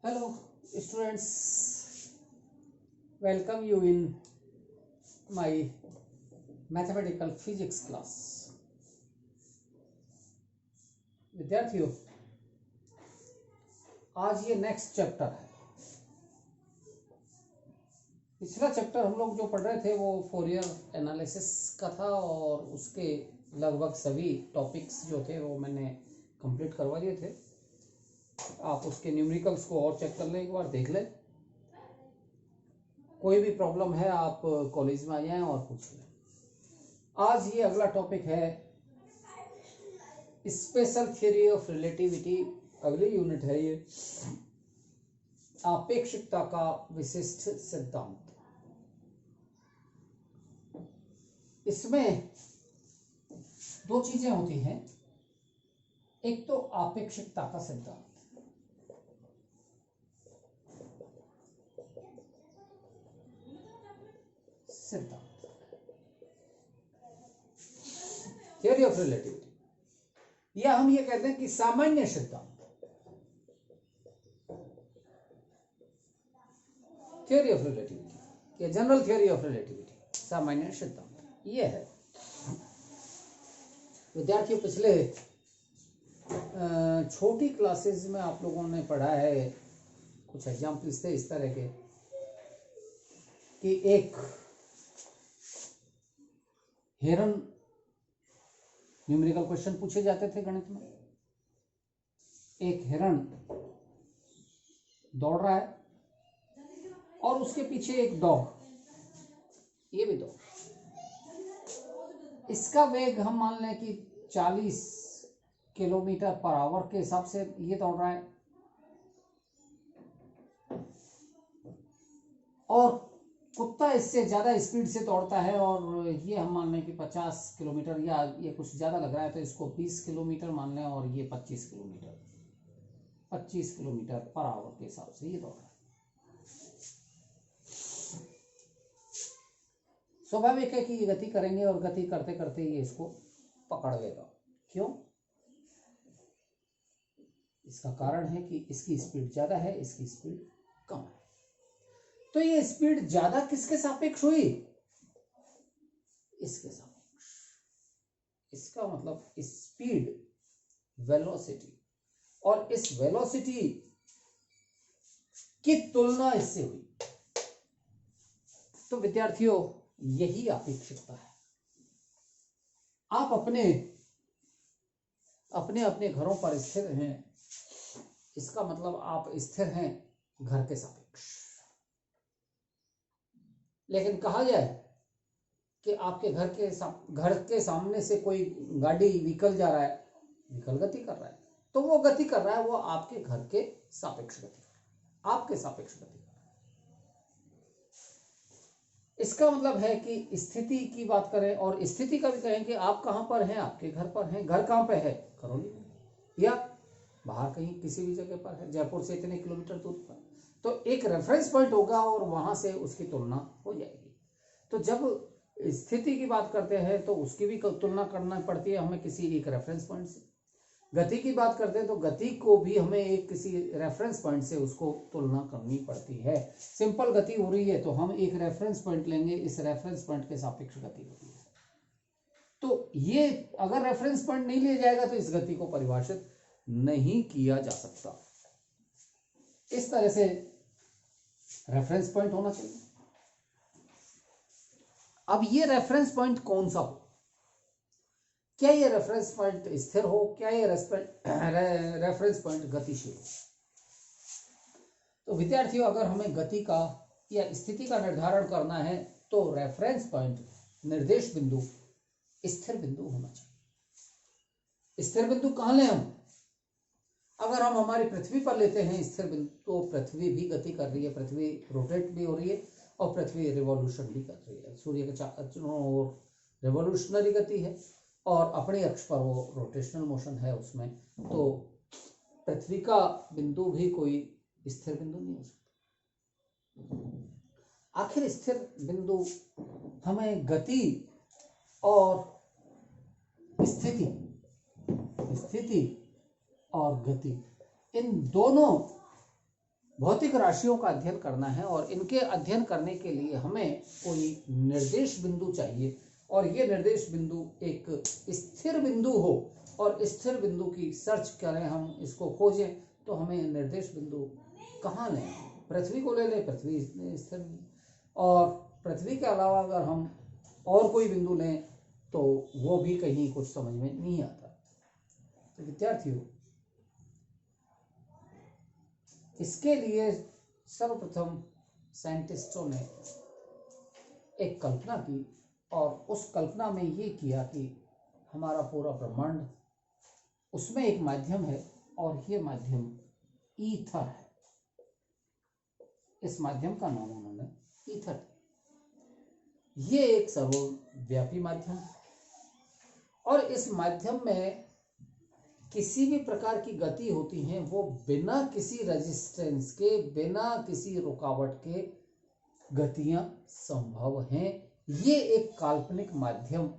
Hello, students. Welcome you in my mathematical physics class. विद्यार्थियों, आज ये नेक्स्ट चैप्टर है। पिछला चैप्टर हम लोग जो पढ़ रहे थे वो फोरियर एनालिसिस का था और उसके लगभग सभी टॉपिक्स जो थे वो मैंने कंप्लीट करवा दिए थे। आप उसके न्यूमेरिकल्स को और चेक कर लें, एक बार देख लें। कोई भी प्रॉब्लम है आप कॉलेज में आ जाएं और पूछ लें। आज ये अगला टॉपिक है स्पेशल थ्योरी ऑफ रिलेटिविटी। अगली यूनिट है ये आपेक्षिकता का विशिष्ट सिद्धांत। इसमें दो चीजें होती हैं, एक तो आपेक्षिकता का सिद्धांत, थ्योरी ऑफ रिलेटिविटी, या हम ये कहते हैं कि सामान्य सिद्धांत, थ्योरी ऑफ रिलेटिविटी या जनरल थ्योरी ऑफ रिलेटिविटी, सामान्य सिद्धांत ये है। विद्यार्थियों, पिछले छोटी क्लासेस में आप लोगों ने पढ़ा है, कुछ एग्जाम्पल्स थे इस तरह के कि एक हिरन, न्यूमेरिकल क्वेश्चन पूछे जाते थे गणित में। एक हिरन दौड़ रहा है और उसके पीछे एक डॉग, ये भी दौड़, इसका वेग हम मान लें कि 40 किलोमीटर पर आवर के हिसाब से ये दौड़ रहा है और कुत्ता इससे ज्यादा स्पीड से दौड़ता है और ये हम मान लें कि 50 किलोमीटर, या ये कुछ ज्यादा लग रहा है तो इसको 20 किलोमीटर मान लें और ये 25 किलोमीटर पर आवर के हिसाब से ये दौड़ रहा है। स्वाभाविक है कि ये गति करेंगे और गति करते करते ये इसको पकड़ लेगा। क्यों? इसका कारण है कि इसकी स्पीड ज्यादा है, इसकी स्पीड कम है। तो ये स्पीड ज्यादा किसके सापेक्ष हुई? इसके सापेक्ष। इसका मतलब स्पीड वेलोसिटी, और इस वेलोसिटी की तुलना इससे हुई। तो विद्यार्थियों, यही आपेक्षिकता है। आप अपने अपने घरों पर स्थिर हैं, इसका मतलब आप स्थिर हैं घर के सापेक्ष। लेकिन कहा जाए कि आपके घर के सामने से कोई गाड़ी, व्हीकल जा रहा है, व्हीकल गति कर रहा है, तो वो गति कर रहा है, वो आपके घर के सापेक्ष गति कर रहा है, आपके सापेक्ष गति कर रहा है। इसका मतलब है कि स्थिति की बात करें और स्थिति का भी कहें कि आप कहां पर हैं, आपके घर पर हैं। घर कहां पे है? करौली में, या बाहर कहीं किसी भी जगह पर है, जयपुर से इतने किलोमीटर दूर पर। तो एक रेफरेंस पॉइंट होगा और वहां से उसकी तुलना हो जाएगी। तो जब स्थिति की बात करते हैं तो उसकी भी तुलना करना पड़ती है हमें किसी एक रेफरेंस पॉइंट से। गति की बात करते हैं तो गति को भी हमें एक किसी रेफरेंस पॉइंट से उसको तुलना करनी पड़ती है। सिंपल गति हो रही है तो हम एक रेफरेंस पॉइंट लेंगे, इस रेफरेंस पॉइंट के सापेक्ष गति हो रही है। तो ये अगर रेफरेंस पॉइंट नहीं लिया जाएगा तो इस गति को परिभाषित नहीं किया जा सकता। इस तरह से रेफरेंस पॉइंट होना चाहिए। अब ये रेफरेंस पॉइंट कौन सा हो? क्या ये रेफरेंस पॉइंट स्थिर हो? क्या ये रेफरेंस पॉइंट गतिशील हो? तो विद्यार्थियों, अगर हमें गति का या स्थिति का निर्धारण करना है तो रेफरेंस पॉइंट, निर्देश बिंदु, स्थिर बिंदु होना चाहिए। स्थिर बिंदु कहां लें हम? अगर हम हमारी पृथ्वी पर लेते हैं स्थिर बिंदु, तो पृथ्वी भी गति कर रही है, पृथ्वी रोटेट भी हो रही है और पृथ्वी रिवॉल्यूशन भी कर रही है। सूर्य के रिवॉल्यूशनरी गति है और अपने अक्ष पर वो रोटेशनल मोशन है उसमें। तो पृथ्वी का बिंदु भी कोई स्थिर बिंदु नहीं हो सकता। आखिर स्थिर बिंदु हमें गति और स्थिति और गति, इन दोनों भौतिक राशियों का अध्ययन करना है और इनके अध्ययन करने के लिए हमें कोई निर्देश बिंदु चाहिए और ये निर्देश बिंदु एक स्थिर बिंदु हो और स्थिर बिंदु की सर्च करें, हम इसको खोजें तो हमें निर्देश बिंदु कहाँ लें? पृथ्वी को ले लें, पृथ्वी स्थिर, और पृथ्वी के अलावा अगर हम और कोई बिंदु लें तो वो भी कहीं कुछ समझ में नहीं आता। तो विद्यार्थियों, इसके लिए सर्वप्रथम साइंटिस्टों ने एक कल्पना की और उस कल्पना में ये किया कि हमारा पूरा ब्रह्मांड, उसमें एक माध्यम है और ये माध्यम ईथर है। इस माध्यम का नाम उन्होंने ईथर। ये एक सर्वव्यापी माध्यम है और इस माध्यम में किसी भी प्रकार की गति होती है वो बिना किसी रेजिस्टेंस के, बिना किसी रुकावट के गतियां संभव हैं। ये एक काल्पनिक माध्यम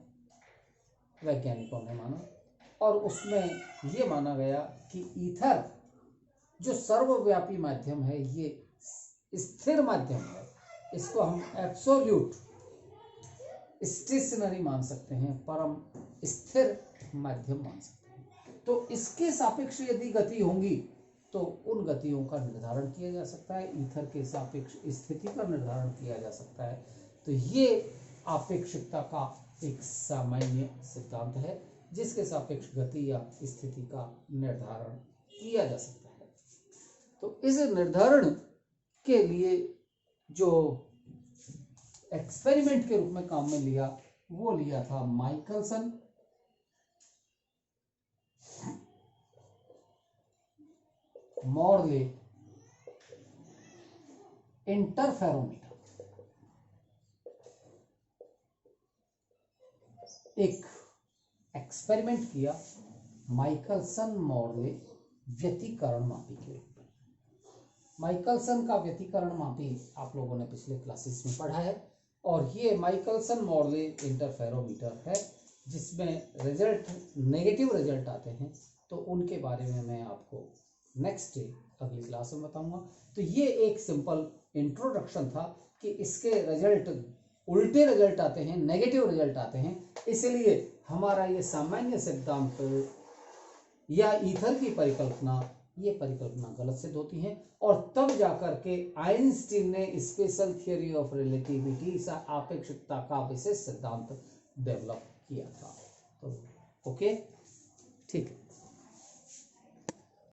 वैज्ञानिकों ने माना और उसमें ये माना गया कि ईथर जो सर्वव्यापी माध्यम है ये स्थिर माध्यम है। इसको हम एब्सोल्यूट स्टेशनरी मान सकते हैं, परम स्थिर माध्यम मान सकते हैं। तो इसके सापेक्ष यदि गति होंगी तो उन गतियों का निर्धारण किया जा सकता है, ईथर के सापेक्ष स्थिति का निर्धारण किया जा सकता है। तो ये आपेक्षिकता का एक सामान्य सिद्धांत है जिसके सापेक्ष गति या स्थिति का निर्धारण किया जा सकता है। तो इस निर्धारण के लिए जो एक्सपेरिमेंट के रूप में काम में लिया वो लिया था माइकलसन मॉर्ले इंटरफेरोमीटर। एक एक्सपेरिमेंट किया माइकलसन मॉर्ले व्यतिकरण मापी के रूप में। माइकलसन का व्यतिकरण मापी आप लोगों ने पिछले क्लासेस में पढ़ा है और ये माइकलसन मॉर्ले इंटरफेरोमीटर है जिसमें रिजल्ट नेगेटिव रिजल्ट आते हैं। तो उनके बारे में मैं आपको नेक्स्ट डे अगली क्लास में बताऊंगा। तो ये एक सिंपल इंट्रोडक्शन था कि इसके रिजल्ट उल्टे रिजल्ट आते हैं, नेगेटिव रिजल्ट आते हैं, इसलिए हमारा ये सामान्य सिद्धांत या ईथर की परिकल्पना, ये परिकल्पना गलत सिद्ध होती है। और तब जाकर के आइंस्टीन ने स्पेशल थियोरी ऑफ रिलेटिविटी आपेक्षिकता का विशेष सिद्धांत डेवलप किया था। तो ओके, ठीक है।